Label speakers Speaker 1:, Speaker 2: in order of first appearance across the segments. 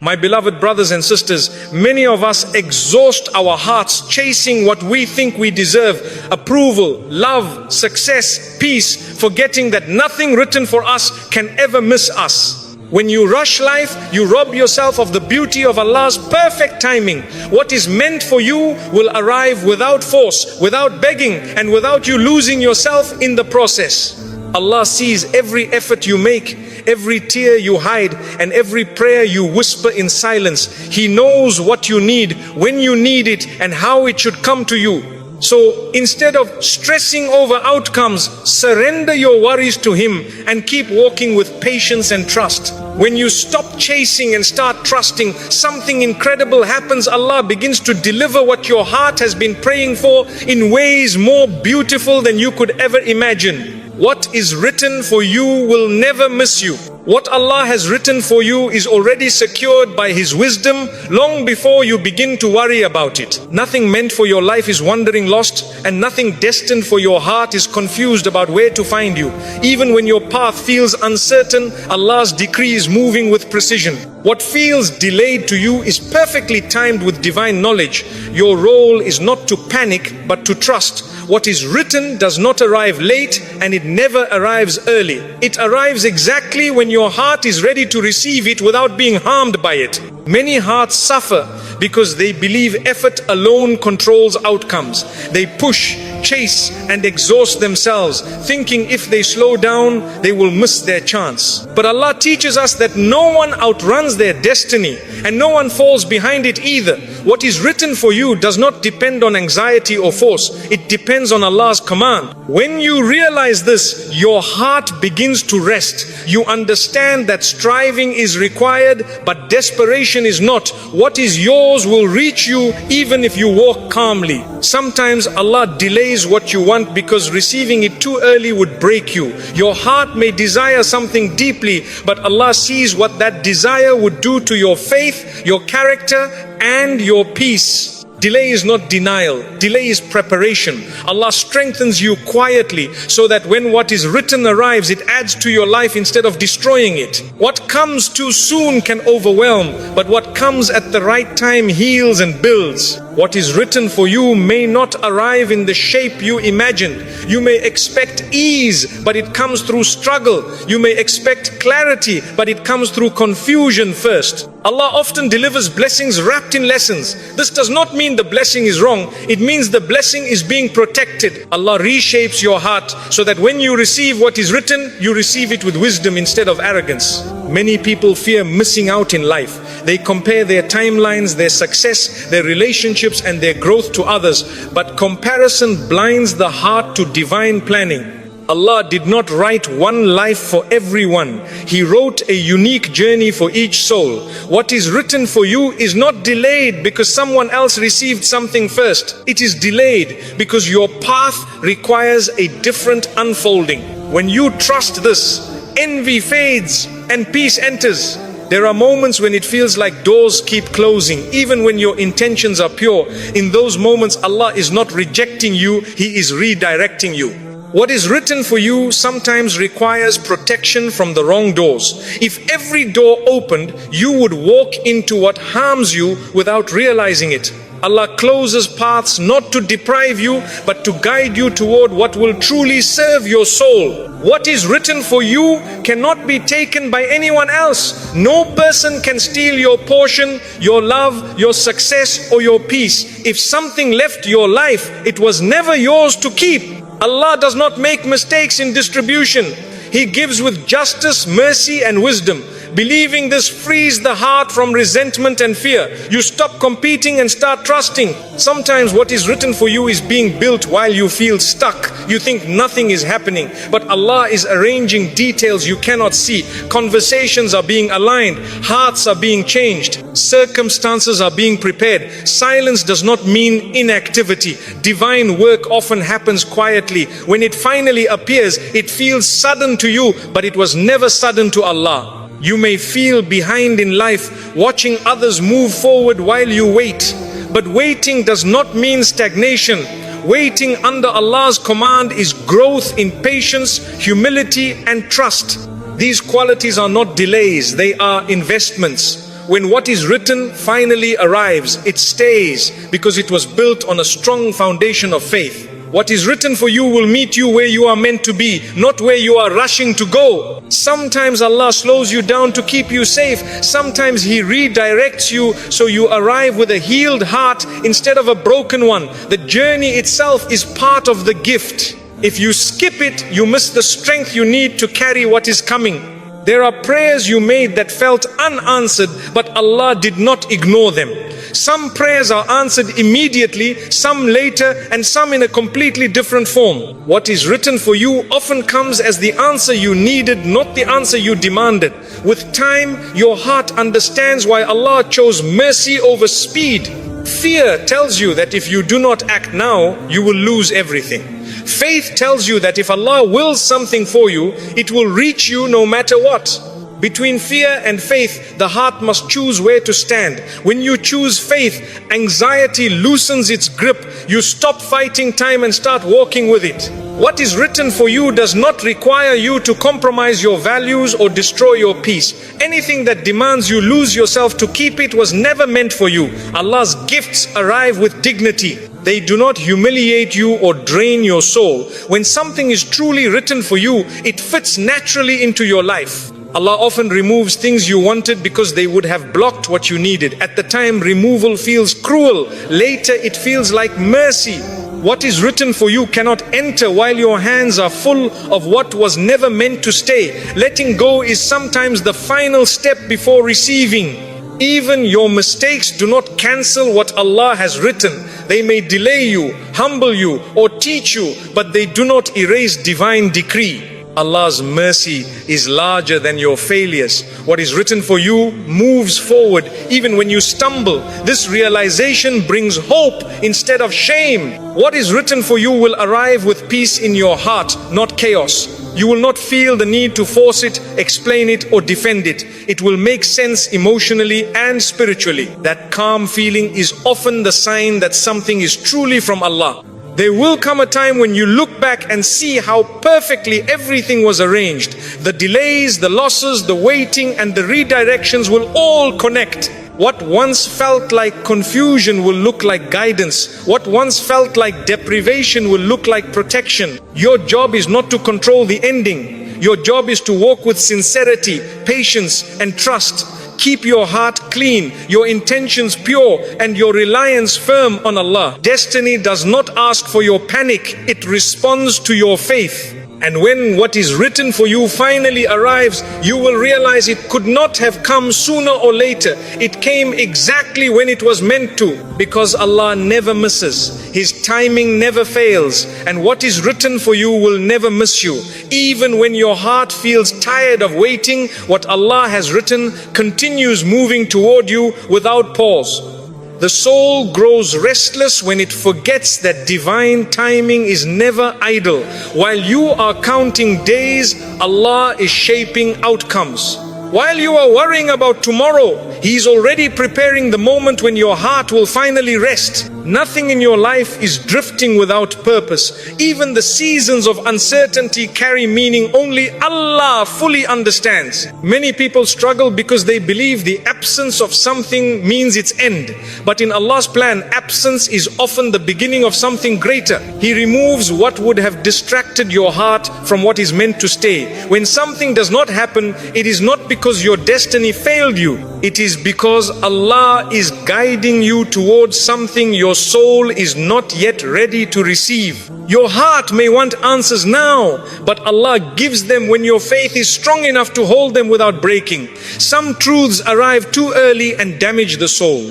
Speaker 1: My beloved brothers and sisters, many of us exhaust our hearts chasing what we think we deserve: approval, love, success, peace, forgetting that nothing written for us can ever miss us. When you rush life, you rob yourself of the beauty of Allah's perfect timing. What is meant for you will arrive without force, without begging, and without you losing yourself in the process. Allah sees every effort you make, every tear you hide, and every prayer you whisper in silence. He knows what you need, when you need it, and how it should come to you. So instead of stressing over outcomes, surrender your worries to Him and keep walking with patience and trust. When you stop chasing and start trusting, something incredible happens. Allah begins to deliver what your heart has been praying for in ways more beautiful than you could ever imagine. What is written for you will never miss you. What Allah has written for you is already secured by His wisdom long before you begin to worry about it. Nothing meant for your life is wandering lost, and nothing destined for your heart is confused about where to find you. Even when your path feels uncertain, Allah's decree is moving with precision. What feels delayed to you is perfectly timed with divine knowledge. Your role is not to panic, but to trust. What is written does not arrive late, and it never arrives early. It arrives exactly when your heart is ready to receive it without being harmed by it. Many hearts suffer because they believe effort alone controls outcomes. They push, chase, and exhaust themselves, thinking if they slow down, they will miss their chance. But Allah teaches us that no one outruns their destiny, and no one falls behind it either. What is written for you does not depend on anxiety or force. It depends on Allah's command. When you realize this, your heart begins to rest. You understand that striving is required, but desperation is not. What is yours will reach you even if you walk calmly. Sometimes Allah delays what you want because receiving it too early would break you. Your heart may desire something deeply, but Allah sees what that desire would do to your faith, your character, and your peace. Delay is not denial. Delay is preparation. Allah strengthens you quietly so that when what is written arrives, it adds to your life instead of destroying it. What comes too soon can overwhelm, but what comes at the right time heals and builds. What is written for you may not arrive in the shape you imagined. You may expect ease, but it comes through struggle. You may expect clarity, but it comes through confusion first. Allah often delivers blessings wrapped in lessons. This does not mean the blessing is wrong. It means the blessing is being protected. Allah reshapes your heart so that when you receive what is written, you receive it with wisdom instead of arrogance. Many people fear missing out in life. They compare their timelines, their success, their relationships, and their growth to others. But comparison blinds the heart to divine planning. Allah did not write one life for everyone. He wrote a unique journey for each soul. What is written for you is not delayed because someone else received something first. It is delayed because your path requires a different unfolding. When you trust this, envy fades and peace enters. There are moments when it feels like doors keep closing, even when your intentions are pure. In those moments, Allah is not rejecting you, He is redirecting you. What is written for you sometimes requires protection from the wrong doors. If every door opened, you would walk into what harms you without realizing it. Allah closes paths not to deprive you, but to guide you toward what will truly serve your soul. What is written for you cannot be taken by anyone else. No person can steal your portion, your love, your success, or your peace. If something left your life, it was never yours to keep. Allah does not make mistakes in distribution. He gives with justice, mercy, and wisdom. Believing this frees the heart from resentment and fear. You stop competing and start trusting. Sometimes what is written for you is being built while you feel stuck. You think nothing is happening, but Allah is arranging details you cannot see. Conversations are being aligned. Hearts are being changed. Circumstances are being prepared. Silence does not mean inactivity. Divine work often happens quietly. When it finally appears, it feels sudden to you, but it was never sudden to Allah. You may feel behind in life, watching others move forward while you wait. But waiting does not mean stagnation. Waiting under Allah's command is growth in patience, humility, and trust. These qualities are not delays, they are investments. when what is written finally arrives, it stays because it was built on a strong foundation of faith. What is written for you will meet you where you are meant to be, not where you are rushing to go. Sometimes Allah slows you down to keep you safe. Sometimes He redirects you so you arrive with a healed heart instead of a broken one. The journey itself is part of the gift. If you skip it, you miss the strength you need to carry what is coming. There are prayers you made that felt unanswered, but Allah did not ignore them. Some prayers are answered immediately, some later, and some in a completely different form. What is written for you often comes as the answer you needed, not the answer you demanded. With time, your heart understands why Allah chose mercy over speed. Fear tells you that if you do not act now, you will lose everything. Faith tells you that if Allah wills something for you, it will reach you no matter what. Between fear and faith, the heart must choose where to stand. When you choose faith, anxiety loosens its grip. You stop fighting time and start walking with it. What is written for you does not require you to compromise your values or destroy your peace. Anything that demands you lose yourself to keep it was never meant for you. Allah's gifts arrive with dignity. They do not humiliate you or drain your soul. When something is truly written for you, it fits naturally into your life. Allah often removes things you wanted because they would have blocked what you needed. At the time, removal feels cruel. Later, it feels like mercy. What is written for you cannot enter while your hands are full of what was never meant to stay. Letting go is sometimes the final step before receiving. Even your mistakes do not cancel what Allah has written. They may delay you, humble you, or teach you, but they do not erase divine decree. Allah's mercy is larger than your failures. What is written for you moves forward even when you stumble. This realization brings hope instead of shame. What is written for you will arrive with peace in your heart, not chaos. You will not feel the need to force it, explain it, or defend it. It will make sense emotionally and spiritually. That calm feeling is often the sign that something is truly from Allah. There will come a time when you look back and see how perfectly everything was arranged. The delays, the losses, the waiting, and the redirections will all connect. What once felt like confusion will look like guidance. What once felt like deprivation will look like protection. Your job is not to control the ending. Your job is to walk with sincerity, patience, and trust. Keep your heart clean, your intentions pure, and your reliance firm on Allah. Destiny does not ask for your panic, it responds to your faith. And when what is written for you finally arrives, you will realize it could not have come sooner or later. It came exactly when it was meant to, because Allah never misses. His timing never fails, and what is written for you will never miss you. Even when your heart feels tired of waiting, what Allah has written continues moving toward you without pause. The soul grows restless when it forgets that divine timing is never idle. While you are counting days, Allah is shaping outcomes. While you are worrying about tomorrow, He is already preparing the moment when your heart will finally rest. Nothing in your life is drifting without purpose. Even the seasons of uncertainty carry meaning only Allah fully understands. Many people struggle because they believe the absence of something means its end. But in Allah's plan, absence is often the beginning of something greater. He removes what would have distracted your heart from what is meant to stay. When something does not happen, it is not because your destiny failed you. It is because Allah is guiding you towards something your soul is not yet ready to receive. Your heart may want answers now, but Allah gives them when your faith is strong enough to hold them without breaking. Some truths arrive too early and damage the soul.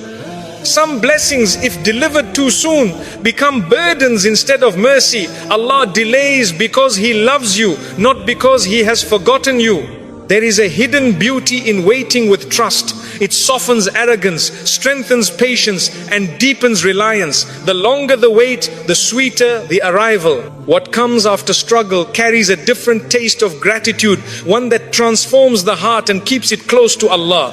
Speaker 1: Some blessings, if delivered too soon, become burdens instead of mercy. Allah delays because He loves you, not because He has forgotten you. There is a hidden beauty in waiting with trust. It softens arrogance, strengthens patience, and deepens reliance. The longer the wait, the sweeter the arrival. What comes after struggle carries a different taste of gratitude, one that transforms the heart and keeps it close to Allah.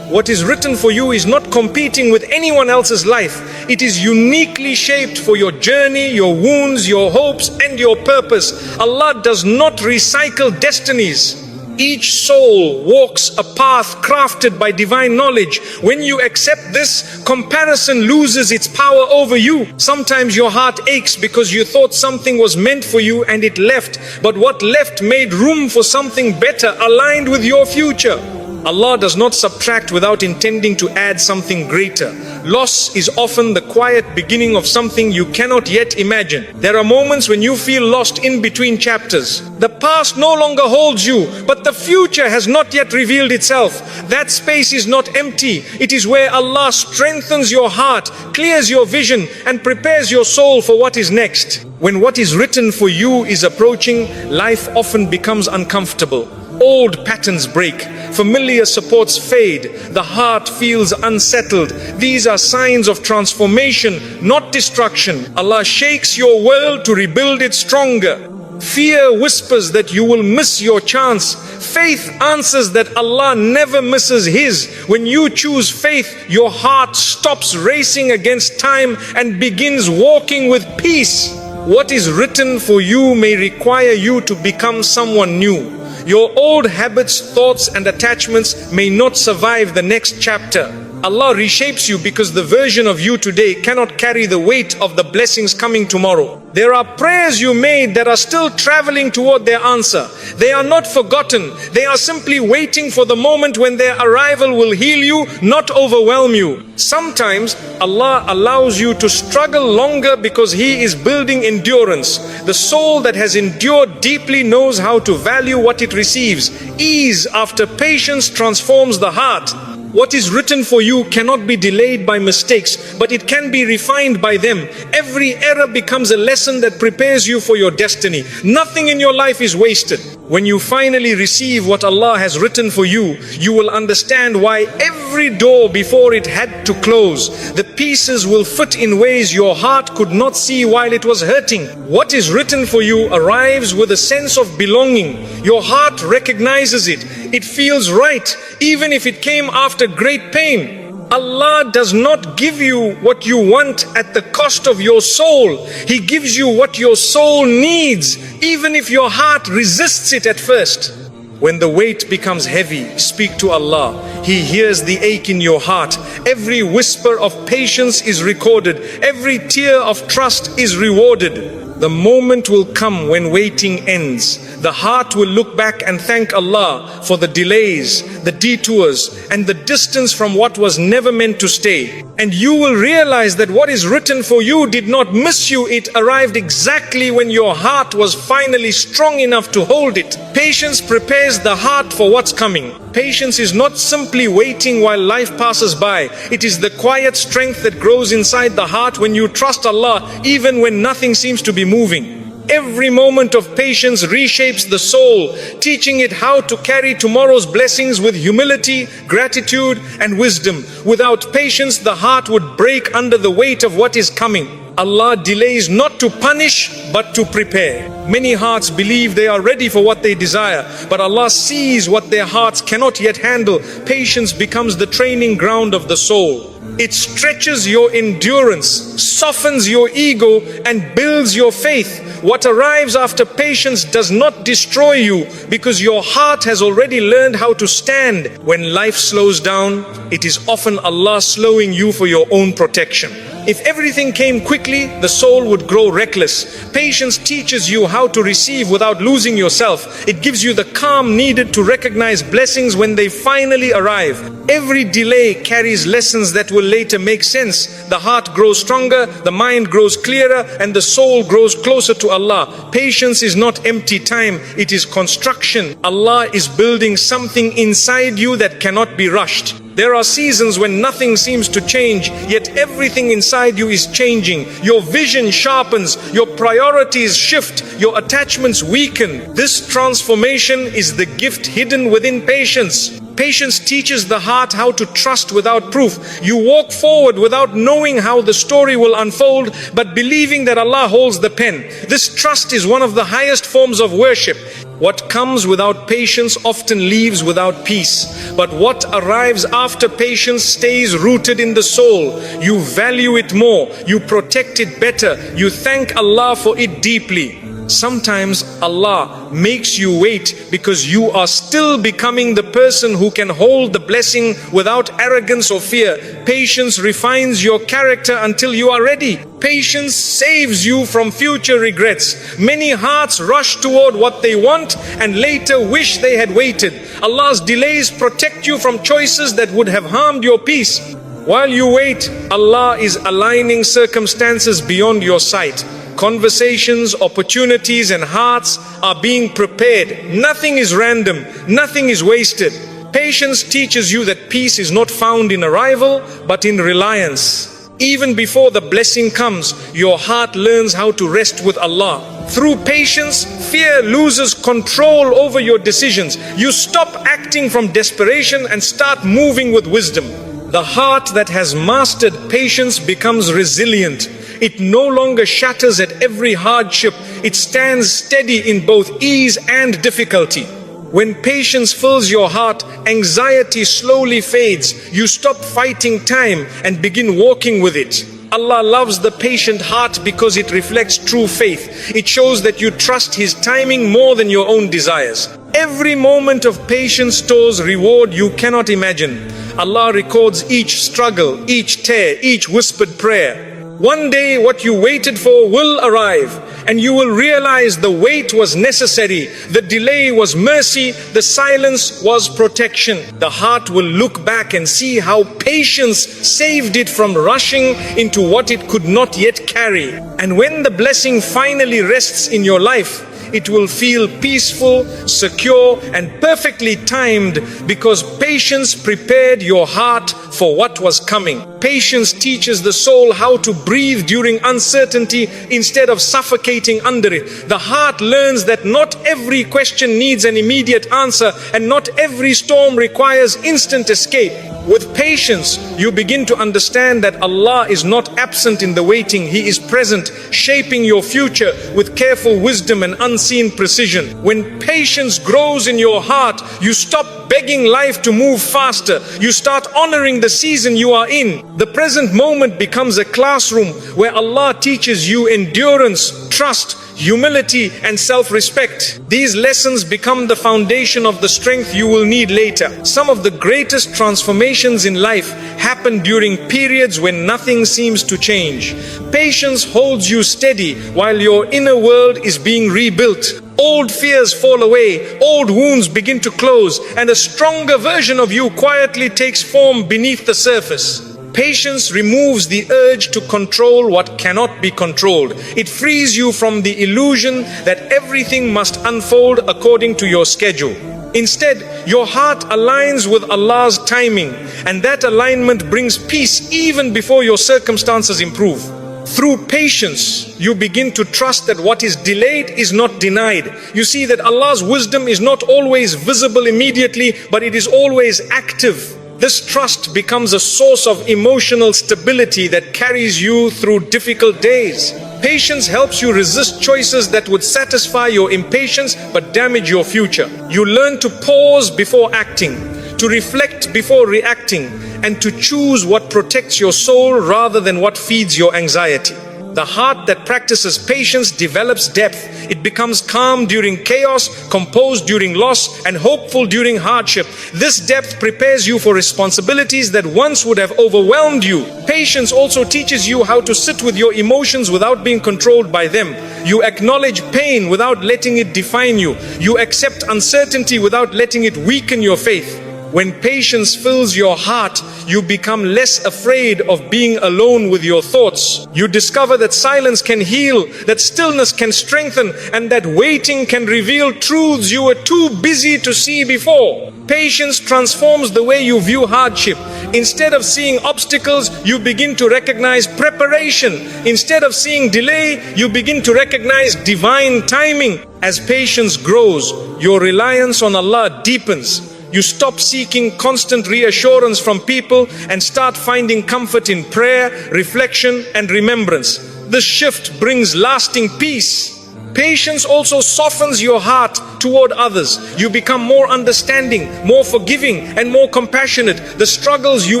Speaker 1: What is written for you is not competing with anyone else's life. It is uniquely shaped for your journey, your wounds, your hopes, and your purpose. Allah does not recycle destinies. Each soul walks a path crafted by divine knowledge. When you accept this, comparison loses its power over you. Sometimes your heart aches because you thought something was meant for you and it left, but what left made room for something better aligned with your future. Allah does not subtract without intending to add something greater. Loss is often the quiet beginning of something you cannot yet imagine. There are moments when you feel lost in between chapters. The past no longer holds you, but the future has not yet revealed itself. That space is not empty. It is where Allah strengthens your heart, clears your vision, and prepares your soul for what is next. When what is written for you is approaching, life often becomes uncomfortable. Old patterns break, familiar supports fade, the heart feels unsettled. These are signs of transformation, not destruction. Allah shakes your world to rebuild it stronger. Fear whispers that you will miss your chance. Faith answers that Allah never misses His. When you choose faith, your heart stops racing against time and begins walking with peace. What is written for you may require you to become someone new. Your old habits, thoughts and attachments may not survive the next chapter. Allah reshapes you because the version of you today cannot carry the weight of the blessings coming tomorrow. There are prayers you made that are still traveling toward their answer. They are not forgotten. They are simply waiting for the moment when their arrival will heal you, not overwhelm you. Sometimes Allah allows you to struggle longer because He is building endurance. The soul that has endured deeply knows how to value what it receives. Ease after patience transforms the heart. What is written for you cannot be delayed by mistakes, but it can be refined by them. Every error becomes a lesson that prepares you for your destiny. Nothing in your life is wasted. When you finally receive what Allah has written for you, you will understand why every door before it had to close. The pieces will fit in ways your heart could not see while it was hurting. What is written for you arrives with a sense of belonging. Your heart recognizes it. It feels right, even if it came after great pain. Allah does not give you what you want at the cost of your soul. He gives you what your soul needs, even if your heart resists it at first. When the weight becomes heavy, speak to Allah. He hears the ache in your heart. Every whisper of patience is recorded. Every tear of trust is rewarded. The moment will come when waiting ends. The heart will look back and thank Allah for the delays, the detours, and the distance from what was never meant to stay. And you will realize that what is written for you did not miss you. It arrived exactly when your heart was finally strong enough to hold it. Patience prepares the heart for what's coming. Patience is not simply waiting while life passes by. It is the quiet strength that grows inside the heart when you trust Allah even when nothing seems to be moving. Every moment of patience reshapes the soul, teaching it how to carry tomorrow's blessings with humility, gratitude, and wisdom. Without patience, the heart would break under the weight of what is coming. Allah delays not to punish, but to prepare. Many hearts believe they are ready for what they desire, but Allah sees what their hearts cannot yet handle. Patience becomes the training ground of the soul. It stretches your endurance, softens your ego, and builds your faith. What arrives after patience does not destroy you because your heart has already learned how to stand. When life slows down, it is often Allah slowing you for your own protection. If everything came quickly, the soul would grow reckless. Patience teaches you how to receive without losing yourself. It gives you the calm needed to recognize blessings when they finally arrive. Every delay carries lessons that will later make sense. The heart grows stronger, the mind grows clearer, and the soul grows closer to Allah. Patience is not empty time, it is construction. Allah is building something inside you that cannot be rushed. There are seasons when nothing seems to change, yet everything inside you is changing. Your vision sharpens, your priorities shift, your attachments weaken. This transformation is the gift hidden within patience. Patience teaches the heart how to trust without proof. You walk forward without knowing how the story will unfold, but believing that Allah holds the pen. This trust is one of the highest forms of worship. What comes without patience often leaves without peace. But what arrives after patience stays rooted in the soul. You value it more, you protect it better, you thank Allah for it deeply. Sometimes Allah makes you wait because you are still becoming the person who can hold the blessing without arrogance or fear. Patience refines your character until you are ready. Patience saves you from future regrets. Many hearts rush toward what they want and later wish they had waited. Allah's delays protect you from choices that would have harmed your peace. While you wait, Allah is aligning circumstances beyond your sight. Conversations, opportunities, and hearts are being prepared. Nothing is random, nothing is wasted. Patience teaches you that peace is not found in arrival, but in reliance. Even before the blessing comes, your heart learns how to rest with Allah. Through patience, fear loses control over your decisions. You stop acting from desperation and start moving with wisdom. The heart that has mastered patience becomes resilient. It no longer shatters at every hardship. It stands steady in both ease and difficulty. When patience fills your heart, anxiety slowly fades. You stop fighting time and begin walking with it. Allah loves the patient heart because it reflects true faith. It shows that you trust His timing more than your own desires. Every moment of patience stores reward you cannot imagine. Allah records each struggle, each tear, each whispered prayer. One day what you waited for will arrive, and you will realize the wait was necessary, the delay was mercy, the silence was protection. The heart will look back and see how patience saved it from rushing into what it could not yet carry. And when the blessing finally rests in your life, it will feel peaceful, secure, and perfectly timed because patience prepared your heart for what was coming. Patience teaches the soul how to breathe during uncertainty instead of suffocating under it. The heart learns that not every question needs an immediate answer and not every storm requires instant escape. With patience, you begin to understand that Allah is not absent in the waiting. He is present, shaping your future with careful wisdom and unseen precision. When patience grows in your heart, you stop begging life to move faster. You start honoring the season you are in. The present moment becomes a classroom where Allah teaches you endurance, trust, humility, and self-respect. These lessons become the foundation of the strength you will need later. Some of the greatest transformations in life happen during periods when nothing seems to change. Patience holds you steady while your inner world is being rebuilt. Old fears fall away, old wounds begin to close, and a stronger version of you quietly takes form beneath the surface. Patience removes the urge to control what cannot be controlled. It frees you from the illusion that everything must unfold according to your schedule. Instead, your heart aligns with Allah's timing, and that alignment brings peace even before your circumstances improve. Through patience, you begin to trust that what is delayed is not denied. You see that Allah's wisdom is not always visible immediately, but it is always active. This trust becomes a source of emotional stability that carries you through difficult days. Patience helps you resist choices that would satisfy your impatience but damage your future. You learn to pause before acting, to reflect before reacting, and to choose what protects your soul rather than what feeds your anxiety. The heart that practices patience develops depth. It becomes calm during chaos, composed during loss, and hopeful during hardship. This depth prepares you for responsibilities that once would have overwhelmed you. Patience also teaches you how to sit with your emotions without being controlled by them. You acknowledge pain without letting it define you. You accept uncertainty without letting it weaken your faith. When patience fills your heart, you become less afraid of being alone with your thoughts. You discover that silence can heal, that stillness can strengthen, and that waiting can reveal truths you were too busy to see before. Patience transforms the way you view hardship. Instead of seeing obstacles, you begin to recognize preparation. Instead of seeing delay, you begin to recognize divine timing. As patience grows, your reliance on Allah deepens. You stop seeking constant reassurance from people and start finding comfort in prayer, reflection, and remembrance. This shift brings lasting peace. Patience also softens your heart toward others. You become more understanding, more forgiving, and more compassionate. The struggles you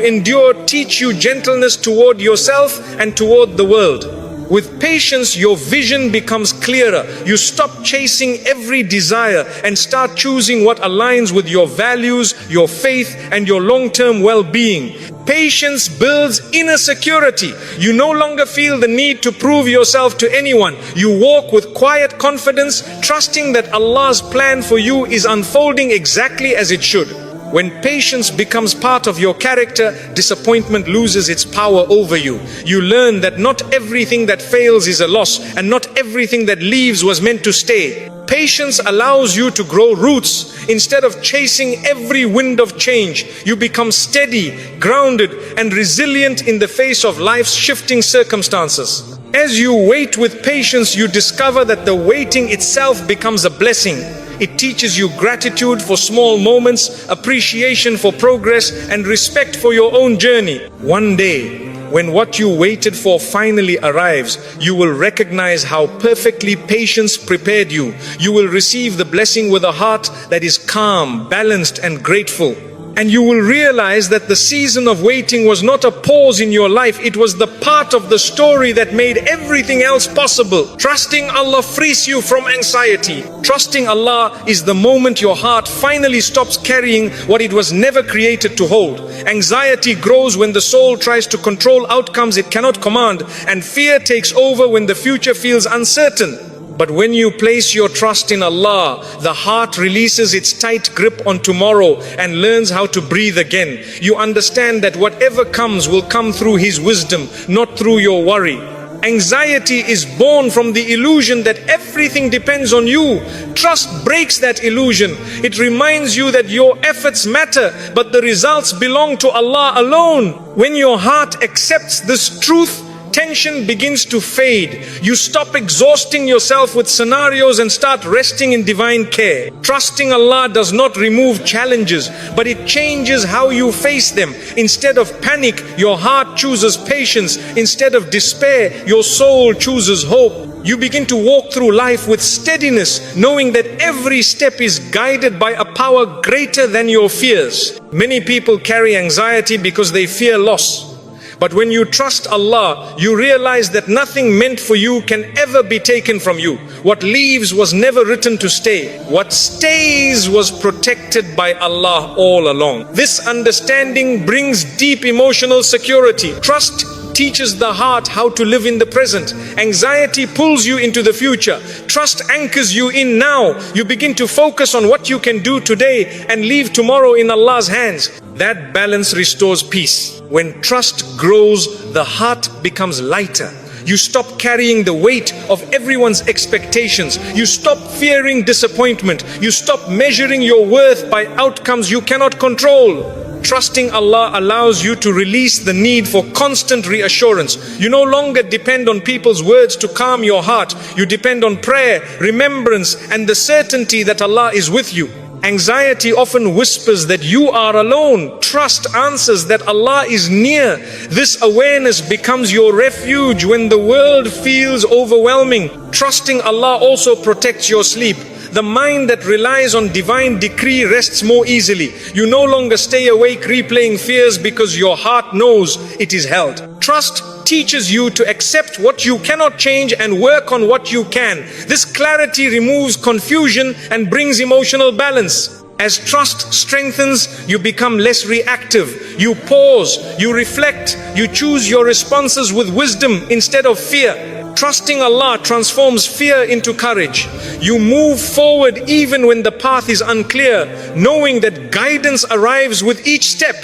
Speaker 1: endure teach you gentleness toward yourself and toward the world. With patience, your vision becomes clearer. You stop chasing every desire and start choosing what aligns with your values, your faith, and your long-term well-being. Patience builds inner security. You no longer feel the need to prove yourself to anyone. You walk with quiet confidence, trusting that Allah's plan for you is unfolding exactly as it should. When patience becomes part of your character, disappointment loses its power over you. You learn that not everything that fails is a loss, and not everything that leaves was meant to stay. Patience allows you to grow roots. Instead of chasing every wind of change, you become steady, grounded, and resilient in the face of life's shifting circumstances. As you wait with patience, you discover that the waiting itself becomes a blessing. It teaches you gratitude for small moments, appreciation for progress, and respect for your own journey. One day, when what you waited for finally arrives, you will recognize how perfectly patience prepared you. You will receive the blessing with a heart that is calm, balanced, and grateful. And you will realize that the season of waiting was not a pause in your life. It was the part of the story that made everything else possible. Trusting Allah frees you from anxiety. Trusting Allah is the moment your heart finally stops carrying what it was never created to hold. Anxiety grows when the soul tries to control outcomes it cannot command, and fear takes over when the future feels uncertain. But when you place your trust in Allah, the heart releases its tight grip on tomorrow and learns how to breathe again. You understand that whatever comes will come through His wisdom, not through your worry. Anxiety is born from the illusion that everything depends on you. Trust breaks that illusion. It reminds you that your efforts matter, but the results belong to Allah alone. When your heart accepts this truth, tension begins to fade. You stop exhausting yourself with scenarios and start resting in divine care. Trusting Allah does not remove challenges, but it changes how you face them. Instead of panic, your heart chooses patience. Instead of despair, your soul chooses hope. You begin to walk through life with steadiness, knowing that every step is guided by a power greater than your fears. Many people carry anxiety because they fear loss. But when you trust Allah, you realize that nothing meant for you can ever be taken from you. What leaves was never written to stay. What stays was protected by Allah all along. This understanding brings deep emotional security. Trust teaches the heart how to live in the present. Anxiety pulls you into the future. Trust anchors you in now. You begin to focus on what you can do today and leave tomorrow in Allah's hands. That balance restores peace. When trust grows, the heart becomes lighter. You stop carrying the weight of everyone's expectations. You stop fearing disappointment. You stop measuring your worth by outcomes you cannot control. Trusting Allah allows you to release the need for constant reassurance. You no longer depend on people's words to calm your heart. You depend on prayer, remembrance, and the certainty that Allah is with you. Anxiety often whispers that you are alone. Trust answers that Allah is near. This awareness becomes your refuge when the world feels overwhelming. Trusting Allah also protects your sleep. The mind that relies on divine decree rests more easily. You no longer stay awake replaying fears because your heart knows it is held. Trust teaches you to accept what you cannot change and work on what you can. This clarity removes confusion and brings emotional balance. As trust strengthens, you become less reactive. You pause, you reflect, you choose your responses with wisdom instead of fear. Trusting Allah transforms fear into courage. You move forward even when the path is unclear, knowing that guidance arrives with each step.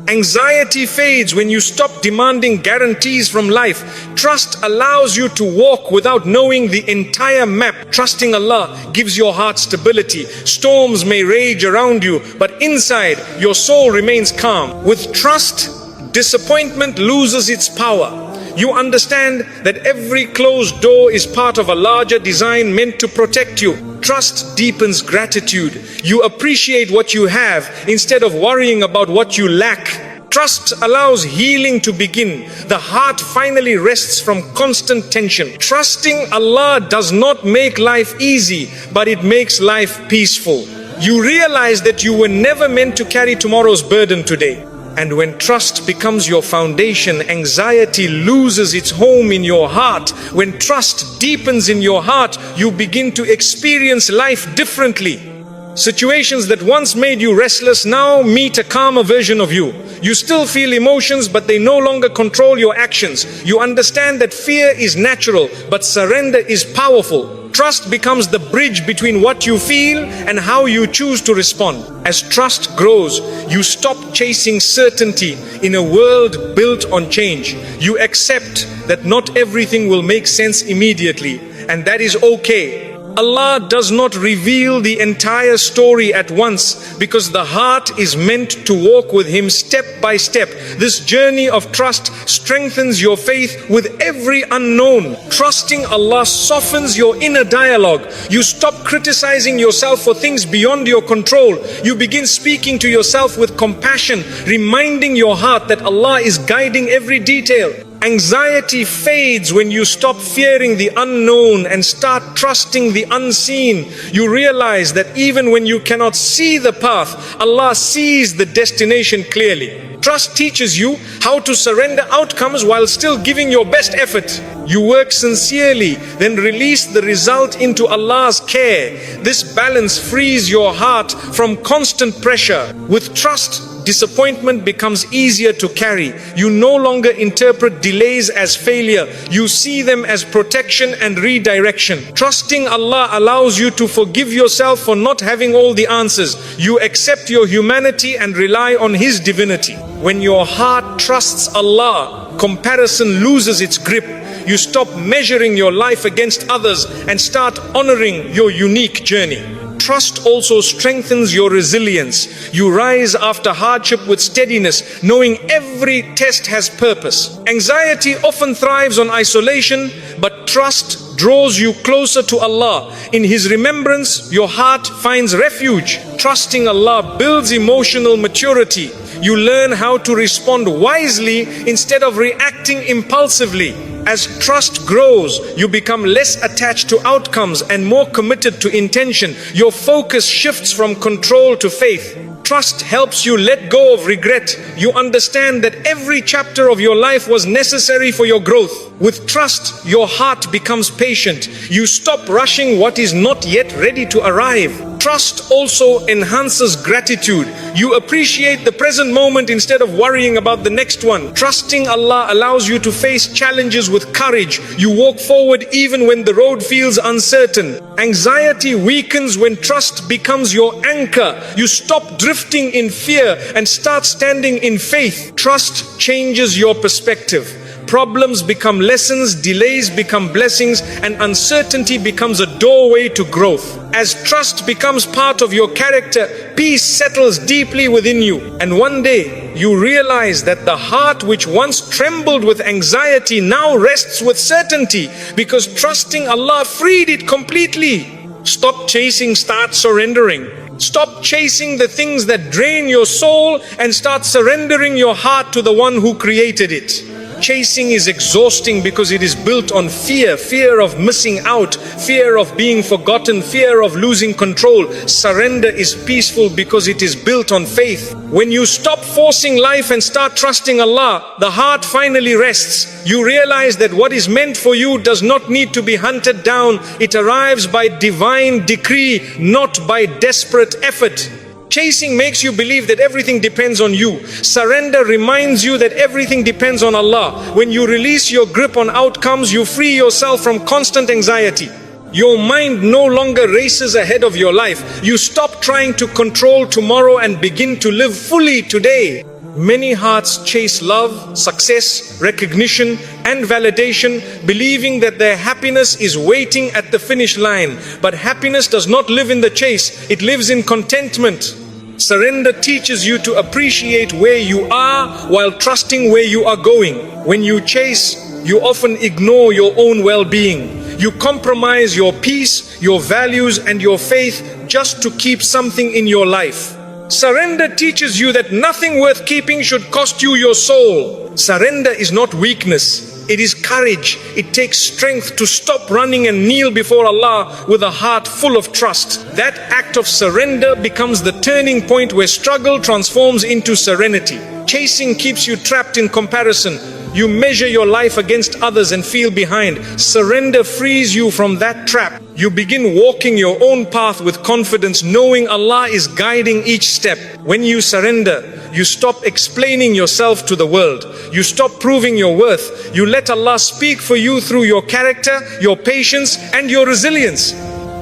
Speaker 1: Anxiety fades when you stop demanding guarantees from life. Trust allows you to walk without knowing the entire map. Trusting Allah gives your heart stability. Storms may rage around you, but inside, your soul remains calm. With trust, disappointment loses its power. You understand that every closed door is part of a larger design meant to protect you. Trust deepens gratitude. You appreciate what you have instead of worrying about what you lack. Trust allows healing to begin. The heart finally rests from constant tension. Trusting Allah does not make life easy, but it makes life peaceful. You realize that you were never meant to carry tomorrow's burden today. And when trust becomes your foundation, anxiety loses its home in your heart. When trust deepens in your heart, you begin to experience life differently. Situations that once made you restless now meet a calmer version of you. You still feel emotions, but they no longer control your actions. You understand that fear is natural, but surrender is powerful. Trust becomes the bridge between what you feel and how you choose to respond. As trust grows, you stop chasing certainty in a world built on change. You accept that not everything will make sense immediately, and that is okay. Allah does not reveal the entire story at once because the heart is meant to walk with Him step by step. This journey of trust strengthens your faith with every unknown. Trusting Allah softens your inner dialogue. You stop criticizing yourself for things beyond your control. You begin speaking to yourself with compassion, reminding your heart that Allah is guiding every detail. Anxiety fades when you stop fearing the unknown and start trusting the unseen. You realize that even when you cannot see the path, Allah sees the destination clearly. Trust teaches you how to surrender outcomes while still giving your best effort. You work sincerely, then release the result into Allah's care. This balance frees your heart from constant pressure. With trust, disappointment becomes easier to carry. You no longer interpret delays as failure. You see them as protection and redirection. Trusting Allah allows you to forgive yourself for not having all the answers. You accept your humanity and rely on His divinity. When your heart trusts Allah, comparison loses its grip. You stop measuring your life against others and start honoring your unique journey. Trust also strengthens your resilience. You rise after hardship with steadiness, knowing every test has purpose. Anxiety often thrives on isolation, but trust draws you closer to Allah. In His remembrance, your heart finds refuge. Trusting Allah builds emotional maturity. You learn how to respond wisely instead of reacting impulsively. As trust grows, you become less attached to outcomes and more committed to intention. Your focus shifts from control to faith. Trust helps you let go of regret. You understand that every chapter of your life was necessary for your growth. With trust, your heart becomes patient. You stop rushing what is not yet ready to arrive. Trust also enhances gratitude. You appreciate the present moment instead of worrying about the next one. Trusting Allah allows you to face challenges with courage. You walk forward even when the road feels uncertain. Anxiety weakens when trust becomes your anchor. You stop drifting in fear and start standing in faith. Trust changes your perspective. Problems become lessons, delays become blessings, and uncertainty becomes a doorway to growth. As trust becomes part of your character, peace settles deeply within you. And one day, you realize that the heart which once trembled with anxiety now rests with certainty, because trusting Allah freed it completely. Stop chasing, start surrendering. Stop chasing the things that drain your soul and start surrendering your heart to the one who created it. Chasing is exhausting because it is built on fear. Fear of missing out, fear of being forgotten, fear of losing control. Surrender is peaceful because it is built on faith. When you stop forcing life and start trusting Allah, the heart finally rests. You realize that what is meant for you does not need to be hunted down. It arrives by divine decree, not by desperate effort. Chasing makes you believe that everything depends on you. Surrender reminds you that everything depends on Allah. When you release your grip on outcomes, you free yourself from constant anxiety. Your mind no longer races ahead of your life. You stop trying to control tomorrow and begin to live fully today. Many hearts chase love, success, recognition, and validation, believing that their happiness is waiting at the finish line. But happiness does not live in the chase, it lives in contentment. Surrender teaches you to appreciate where you are while trusting where you are going. When you chase, you often ignore your own well-being. You compromise your peace, your values, and your faith just to keep something in your life. Surrender teaches you that nothing worth keeping should cost you your soul. Surrender is not weakness. It is courage. It takes strength to stop running and kneel before Allah with a heart full of trust. That act of surrender becomes the turning point where struggle transforms into serenity. Chasing keeps you trapped in comparison. You measure your life against others and feel behind. Surrender frees you from that trap. You begin walking your own path with confidence, knowing Allah is guiding each step. When you surrender, you stop explaining yourself to the world. You stop proving your worth. You let Allah speak for you through your character, your patience, and your resilience.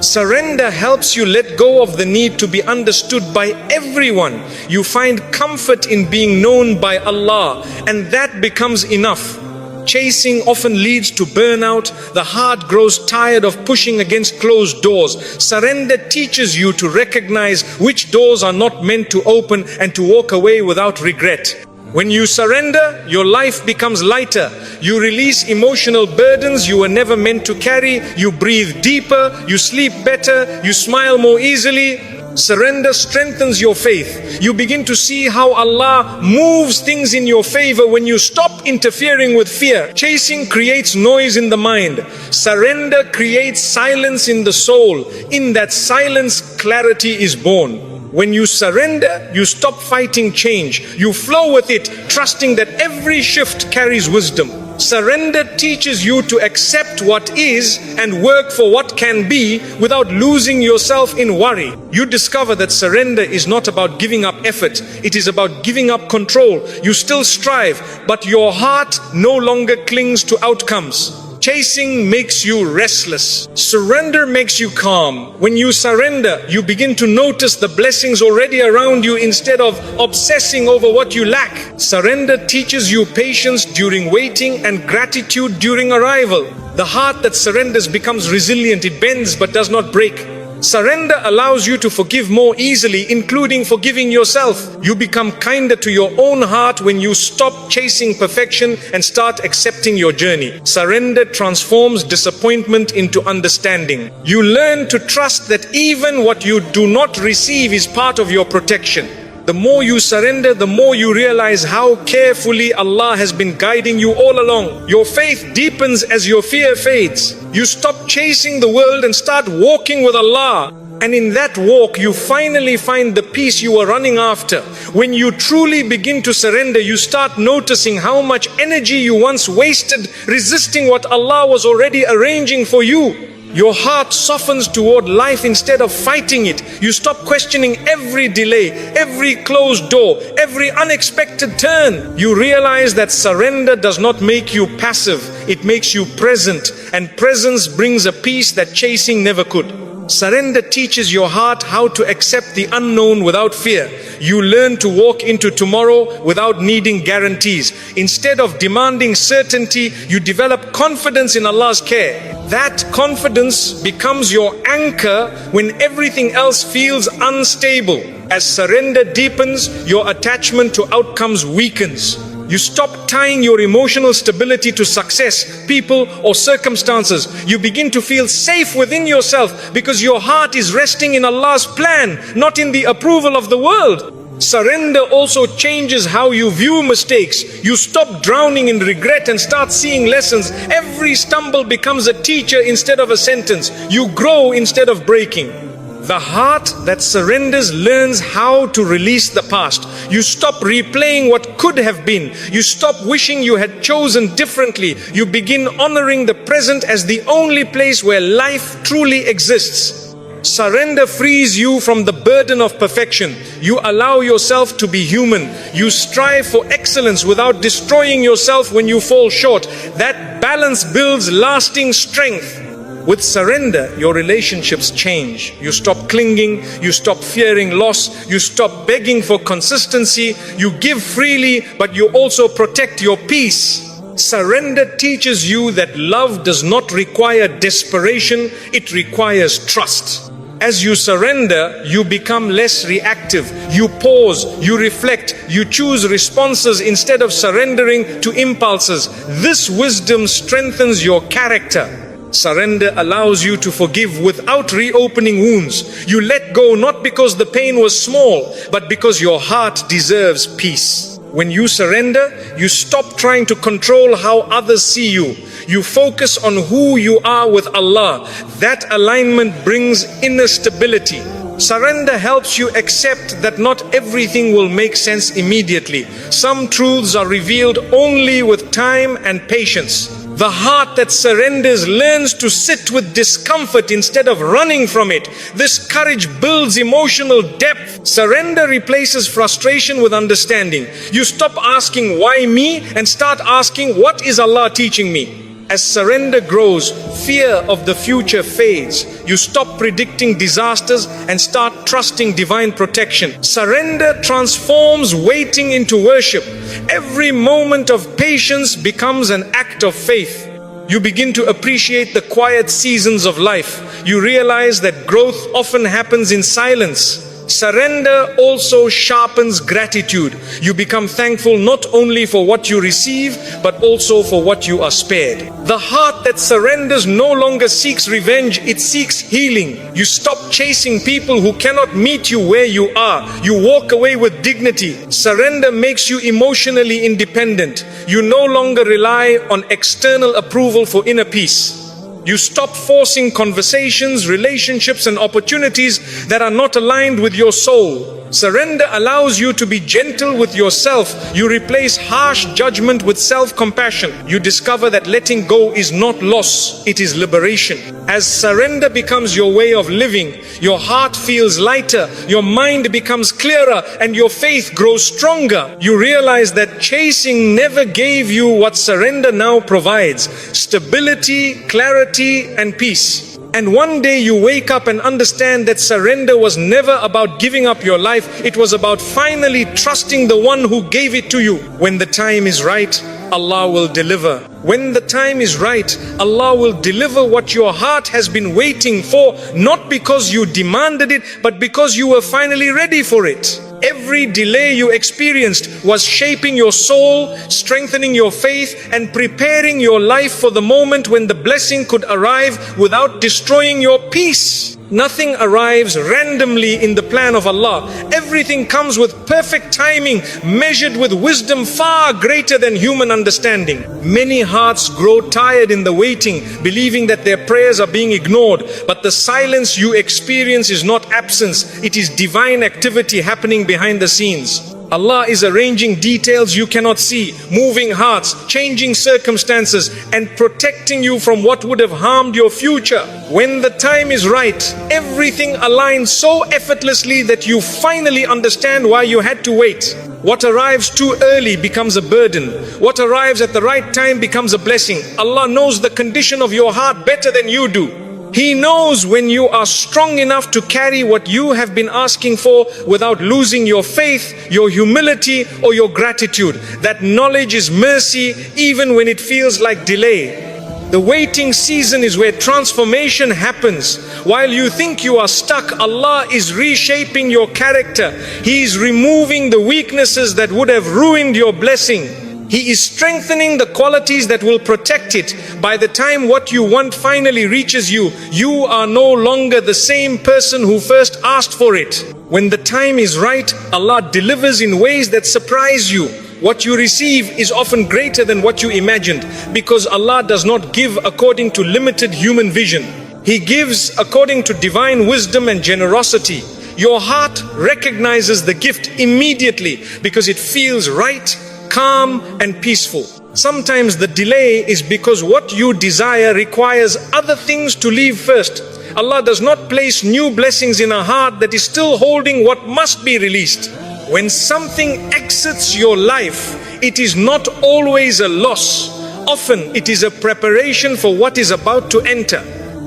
Speaker 1: Surrender helps you let go of the need to be understood by everyone. You find comfort in being known by Allah, and that becomes enough. Chasing often leads to burnout. The heart grows tired of pushing against closed doors. Surrender teaches you to recognize which doors are not meant to open and to walk away without regret. When you surrender, your life becomes lighter. You release emotional burdens you were never meant to carry. You breathe deeper, you sleep better, you smile more easily. Surrender strengthens your faith. You begin to see how Allah moves things in your favor when you stop interfering with fear. Chasing creates noise in the mind. Surrender creates silence in the soul. In that silence, clarity is born. When you surrender, you stop fighting change. You flow with it, trusting that every shift carries wisdom. Surrender teaches you to accept what is and work for what can be without losing yourself in worry. You discover that surrender is not about giving up effort. It is about giving up control. You still strive, but your heart no longer clings to outcomes. Chasing makes you restless. Surrender makes you calm. When you surrender, you begin to notice the blessings already around you instead of obsessing over what you lack. Surrender teaches you patience during waiting and gratitude during arrival. The heart that surrenders becomes resilient. It bends but does not break. Surrender allows you to forgive more easily, including forgiving yourself. You become kinder to your own heart when you stop chasing perfection and start accepting your journey. Surrender transforms disappointment into understanding. You learn to trust that even what you do not receive is part of your protection. The more you surrender, the more you realize how carefully Allah has been guiding you all along. Your faith deepens as your fear fades. You stop chasing the world and start walking with Allah. And in that walk, you finally find the peace you were running after. When you truly begin to surrender, you start noticing how much energy you once wasted resisting what Allah was already arranging for you. Your heart softens toward life instead of fighting it. You stop questioning every delay, every closed door, every unexpected turn. You realize that surrender does not make you passive. It makes you present. And presence brings a peace that chasing never could. Surrender teaches your heart how to accept the unknown without fear. You learn to walk into tomorrow without needing guarantees. Instead of demanding certainty, you develop confidence in Allah's care. That confidence becomes your anchor when everything else feels unstable. As surrender deepens, your attachment to outcomes weakens. You stop tying your emotional stability to success, people, or circumstances. You begin to feel safe within yourself because your heart is resting in Allah's plan, not in the approval of the world. Surrender also changes how you view mistakes. You stop drowning in regret and start seeing lessons. Every stumble becomes a teacher instead of a sentence. You grow instead of breaking. The heart that surrenders learns how to release the past. You stop replaying what could have been. You stop wishing you had chosen differently. You begin honoring the present as the only place where life truly exists. Surrender frees you from the burden of perfection. You allow yourself to be human. You strive for excellence without destroying yourself when you fall short. That balance builds lasting strength. With surrender, your relationships change. You stop clinging, you stop fearing loss, you stop begging for consistency, you give freely, but you also protect your peace. Surrender teaches you that love does not require desperation, it requires trust. As you surrender, you become less reactive. You pause, you reflect, you choose responses instead of surrendering to impulses. This wisdom strengthens your character. Surrender allows you to forgive without reopening wounds. You let go not because the pain was small, but because your heart deserves peace. When you surrender, you stop trying to control how others see you. You focus on who you are with Allah. That alignment brings inner stability. Surrender helps you accept that not everything will make sense immediately. Some truths are revealed only with time and patience. The heart that surrenders learns to sit with discomfort instead of running from it. This courage builds emotional depth. Surrender replaces frustration with understanding. You stop asking why me and start asking what is Allah teaching me. As surrender grows, fear of the future fades. You stop predicting disasters and start trusting divine protection. Surrender transforms waiting into worship. Every moment of patience becomes an act of faith. You begin to appreciate the quiet seasons of life. You realize that growth often happens in silence. Surrender also sharpens gratitude. You become thankful not only for what you receive, but also for what you are spared. The heart that surrenders no longer seeks revenge, it seeks healing. You stop chasing people who cannot meet you where you are. You walk away with dignity. Surrender makes you emotionally independent. You no longer rely on external approval for inner peace. You stop forcing conversations, relationships, and opportunities that are not aligned with your soul. Surrender allows you to be gentle with yourself. You replace harsh judgment with self-compassion. You discover that letting go is not loss, it is liberation. As surrender becomes your way of living, your heart feels lighter, your mind becomes clearer, and your faith grows stronger. You realize that chasing never gave you what surrender now provides: stability, clarity, and peace. And one day you wake up and understand that surrender was never about giving up your life. It was about finally trusting the one who gave it to you. When the time is right, Allah will deliver. When the time is right, Allah will deliver what your heart has been waiting for, not because you demanded it, but because you were finally ready for it. Every delay you experienced was shaping your soul, strengthening your faith, and preparing your life for the moment when the blessing could arrive without destroying your peace. Nothing arrives randomly in the plan of Allah. Everything comes with perfect timing, measured with wisdom far greater than human understanding. Many hearts grow tired in the waiting, believing that their prayers are being ignored. But the silence you experience is not absence, it is divine activity happening behind the scenes. Allah is arranging details you cannot see, moving hearts, changing circumstances, and protecting you from what would have harmed your future. When the time is right, everything aligns so effortlessly that you finally understand why you had to wait. What arrives too early becomes a burden. What arrives at the right time becomes a blessing. Allah knows the condition of your heart better than you do. He knows when you are strong enough to carry what you have been asking for without losing your faith, your humility, or your gratitude. That knowledge is mercy even when it feels like delay. The waiting season is where transformation happens. While you think you are stuck, Allah is reshaping your character. He is removing the weaknesses that would have ruined your blessing. He is strengthening the qualities that will protect it. By the time what you want finally reaches you, you are no longer the same person who first asked for it. When the time is right, Allah delivers in ways that surprise you. What you receive is often greater than what you imagined, because Allah does not give according to limited human vision. He gives according to divine wisdom and generosity. Your heart recognizes the gift immediately because it feels right, calm, and peaceful. Sometimes the delay is because what you desire requires other things to leave first. Allah does not place new blessings in a heart that is still holding what must be released. When something exits your life, it is not always a loss. Often it is a preparation for what is about to enter.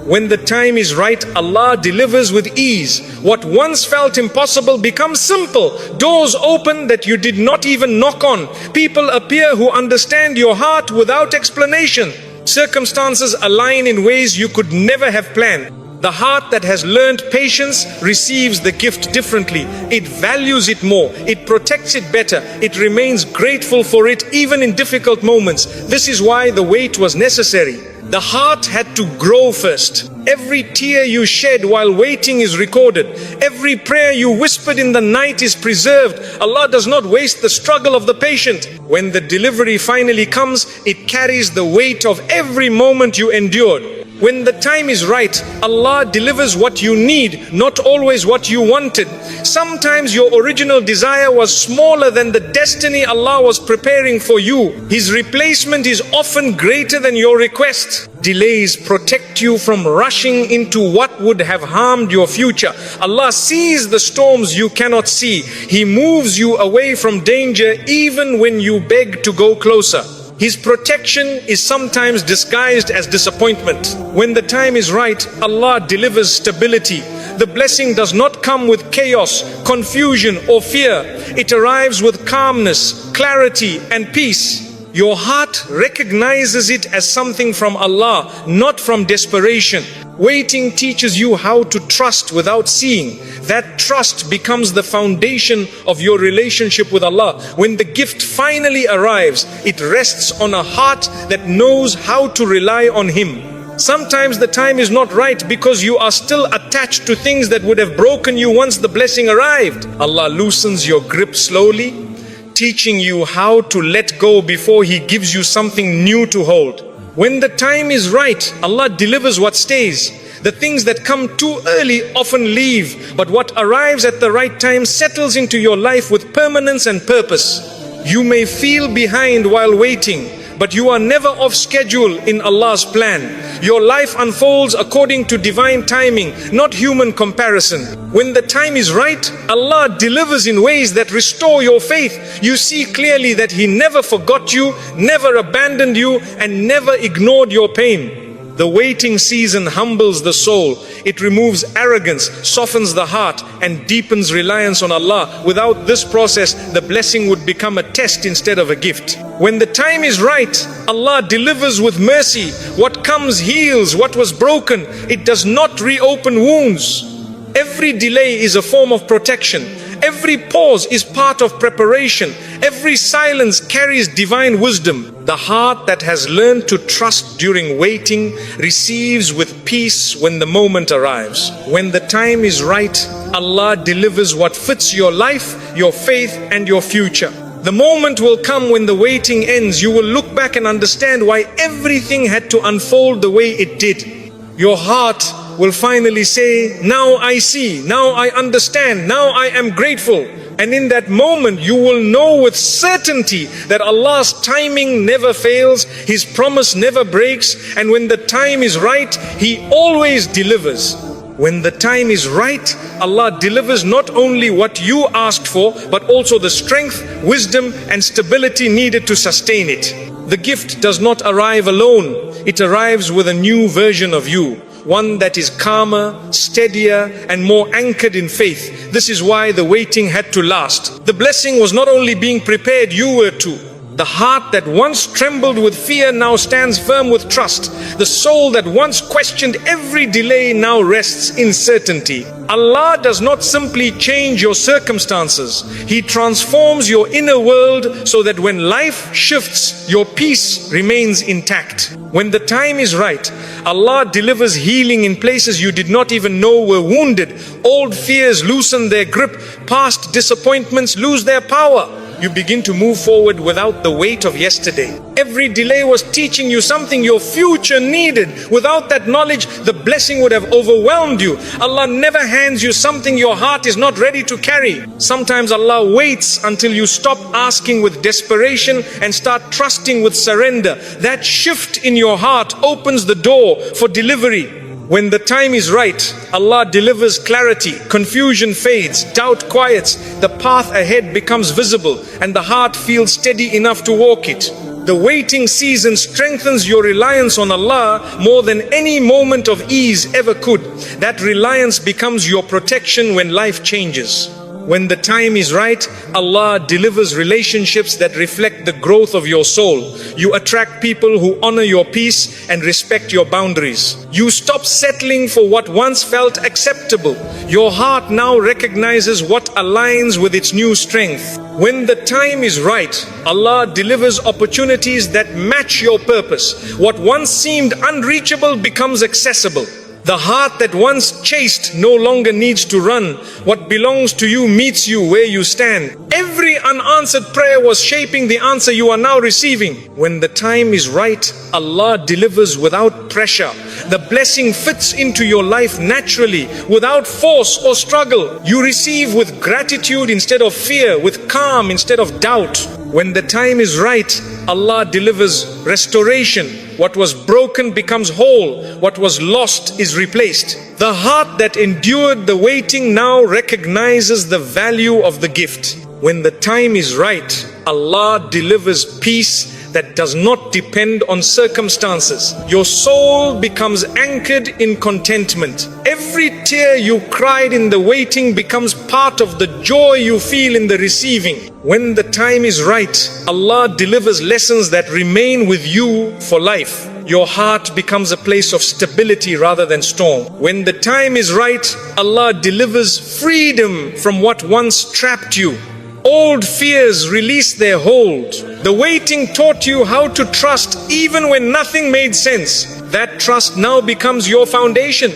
Speaker 1: When the time is right, Allah delivers with ease. What once felt impossible becomes simple. Doors open that you did not even knock on. People appear who understand your heart without explanation. Circumstances align in ways you could never have planned. The heart that has learned patience receives the gift differently. It values it more. It protects it better. It remains grateful for it even in difficult moments. This is why the wait was necessary. The heart had to grow first. Every tear you shed while waiting is recorded. Every prayer you whispered in the night is preserved. Allah does not waste the struggle of the patient. When the delivery finally comes, it carries the weight of every moment you endured. When the time is right, Allah delivers what you need, not always what you wanted. Sometimes your original desire was smaller than the destiny Allah was preparing for you. His replacement is often greater than your request. Delays protect you from rushing into what would have harmed your future. Allah sees the storms you cannot see. He moves you away from danger even when you beg to go closer. His protection is sometimes disguised as disappointment. When the time is right, Allah delivers stability. The blessing does not come with chaos, confusion, or fear. It arrives with calmness, clarity, and peace. Your heart recognizes it as something from Allah, not from desperation. Waiting teaches you how to trust without seeing. That trust becomes the foundation of your relationship with Allah. When the gift finally arrives, it rests on a heart that knows how to rely on Him. Sometimes the time is not right because you are still attached to things that would have broken you once the blessing arrived. Allah loosens your grip slowly, teaching you how to let go before He gives you something new to hold. When the time is right, Allah delivers what stays. The things that come too early often leave, but what arrives at the right time settles into your life with permanence and purpose. You may feel behind while waiting, but you are never off schedule in Allah's plan. Your life unfolds according to divine timing, not human comparison. When the time is right, Allah delivers in ways that restore your faith. You see clearly that He never forgot you, never abandoned you, and never ignored your pain. The waiting season humbles the soul. It removes arrogance, softens the heart, and deepens reliance on Allah. Without this process, the blessing would become a test instead of a gift. When the time is right, Allah delivers with mercy. What comes heals what was broken. It does not reopen wounds. Every delay is a form of protection. Every pause is part of preparation. Every silence carries divine wisdom. The heart that has learned to trust during waiting receives with peace when the moment arrives. When the time is right, Allah delivers what fits your life, your faith, and your future. The moment will come when the waiting ends. You will look back and understand why everything had to unfold the way it did. Your heart will finally say, now I see, now I understand, now I am grateful. And in that moment, you will know with certainty that Allah's timing never fails, His promise never breaks, and when the time is right, He always delivers. When the time is right, Allah delivers not only what you asked for, but also the strength, wisdom, and stability needed to sustain it. The gift does not arrive alone. It arrives with a new version of you. One that is calmer, steadier, and more anchored in faith. This is why the waiting had to last. The blessing was not only being prepared, you were too. The heart that once trembled with fear now stands firm with trust. The soul that once questioned every delay now rests in certainty. Allah does not simply change your circumstances. He transforms your inner world so that when life shifts, your peace remains intact. When the time is right, Allah delivers healing in places you did not even know were wounded. Old fears loosen their grip. Past disappointments lose their power. You begin to move forward without the weight of yesterday. Every delay was teaching you something your future needed. Without that knowledge, the blessing would have overwhelmed you. Allah never hands you something your heart is not ready to carry. Sometimes Allah waits until you stop asking with desperation and start trusting with surrender. That shift in your heart opens the door for delivery. When the time is right, Allah delivers clarity, confusion fades, doubt quiets, the path ahead becomes visible, and the heart feels steady enough to walk it. The waiting season strengthens your reliance on Allah more than any moment of ease ever could. That reliance becomes your protection when life changes. When the time is right, Allah delivers relationships that reflect the growth of your soul. You attract people who honor your peace and respect your boundaries. You stop settling for what once felt acceptable. Your heart now recognizes what aligns with its new strength. When the time is right, Allah delivers opportunities that match your purpose. What once seemed unreachable becomes accessible. The heart that once chased no longer needs to run. What belongs to you meets you where you stand. Every unanswered prayer was shaping the answer you are now receiving. When the time is right, Allah delivers without pressure. The blessing fits into your life naturally, without force or struggle. You receive with gratitude instead of fear, with calm instead of doubt. When the time is right, Allah delivers restoration. What was broken becomes whole. What was lost is replaced. The heart that endured the waiting now recognizes the value of the gift. When the time is right, Allah delivers peace that does not depend on circumstances. Your soul becomes anchored in contentment. Every tear you cried in the waiting becomes part of the joy you feel in the receiving. When the time is right, Allah delivers lessons that remain with you for life. Your heart becomes a place of stability rather than storm. When the time is right, Allah delivers freedom from what once trapped you. Old fears release their hold. The waiting taught you how to trust even when nothing made sense. That trust now becomes your foundation.